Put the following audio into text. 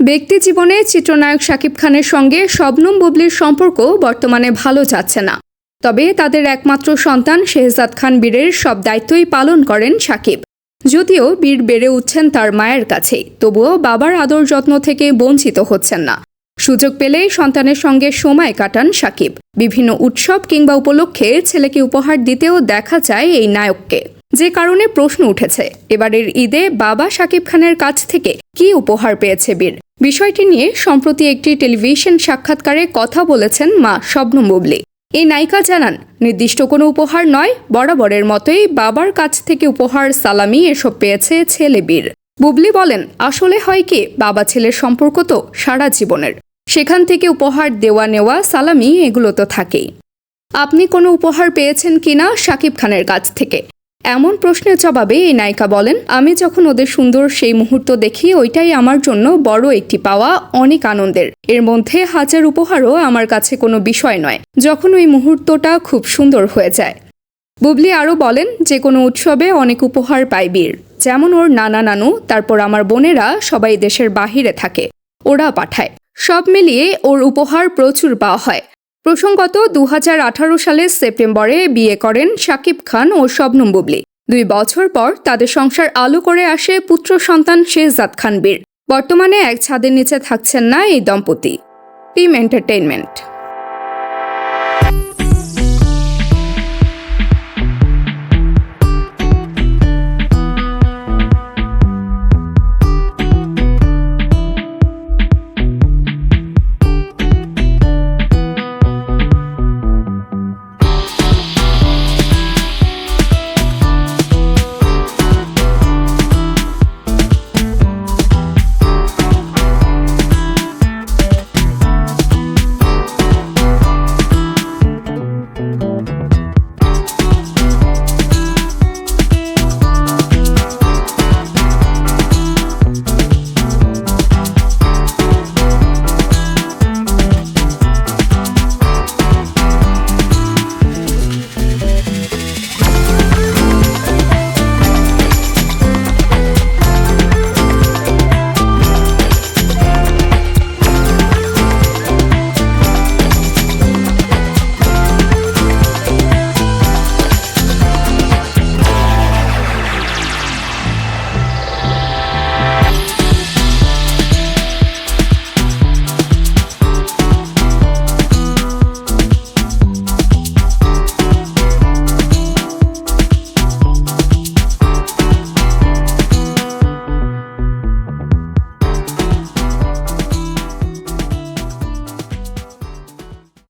ব্যক্তি জীবনে চিত্রনায়ক শাকিব খানের সঙ্গে শবনম বুবলির সম্পর্ক বর্তমানে ভালো যাচ্ছে না। তবে তাদের একমাত্র সন্তান শেহজাদ খান বীরের সব দায়িত্বই পালন করেন শাকিব। যদিও বীর বেড়ে উঠছেন তার মায়ের কাছেই, তবুও বাবার আদর যত্ন থেকে বঞ্চিত হচ্ছেন না। সুযোগ পেলেই সন্তানের সঙ্গে সময় কাটান শাকিব। বিভিন্ন উৎসব কিংবা উপলক্ষে ছেলেকে উপহার দিতেও দেখা যায় এই নায়ককে। যে কারণে প্রশ্ন উঠেছে, এবারের ঈদে বাবা শাকিব খানের কাছ থেকে কী উপহার পেয়েছে বীর। বিষয়টি নিয়ে সম্প্রতি একটি টেলিভিশন সাক্ষাৎকারে কথা বলেছেন মা শবনম বুবলি। এই নায়িকা জানান, নির্দিষ্ট কোনো উপহার নয়, বরাবরের মতোই বাবার কাছ থেকে উপহার, সালামি এসব পেয়েছে ছেলে বীর। বুবলি বলেন, আসলে হয় কি, বাবা ছেলের সম্পর্ক তো সারা জীবনের, সেখান থেকে উপহার দেওয়া নেওয়া, সালামি এগুলো তো থাকেই। আপনি কোনো উপহার পেয়েছেন কিনা শাকিব খানের কাছ থেকে? এমন প্রশ্নের জবাবে এই নায়িকা বলেন, আমি যখন ওদের সুন্দর সেই মুহূর্ত দেখি, ওইটাই আমার জন্য বড় একটি পাওয়া, অনেক আনন্দের। এর মধ্যে হাজার উপহারও আমার কাছে কোনো বিষয় নয়, যখন ওই মুহূর্তটা খুব সুন্দর হয়ে যায়। বুবলি আরও বলেন, যে কোনো উৎসবে অনেক উপহার পায় বীর, যেমন ওর নানা নানু, তারপর আমার বোনেরা সবাই দেশের বাহিরে থাকে, ওরা পাঠায়। সব মিলিয়ে ওর উপহার প্রচুর পাওয়া হয়। প্রসঙ্গত 2018 সালের সেপ্টেম্বরে বিয়ে করেন শাকিব খান ও শবনম বুবলি। 2 বছর পর তাদের সংসার আলো করে আসে পুত্র সন্তান শেহজাদ খান বীর। বর্তমানে এক ছাদের নিচে থাকছেন না এই দম্পতি। Team entertainment.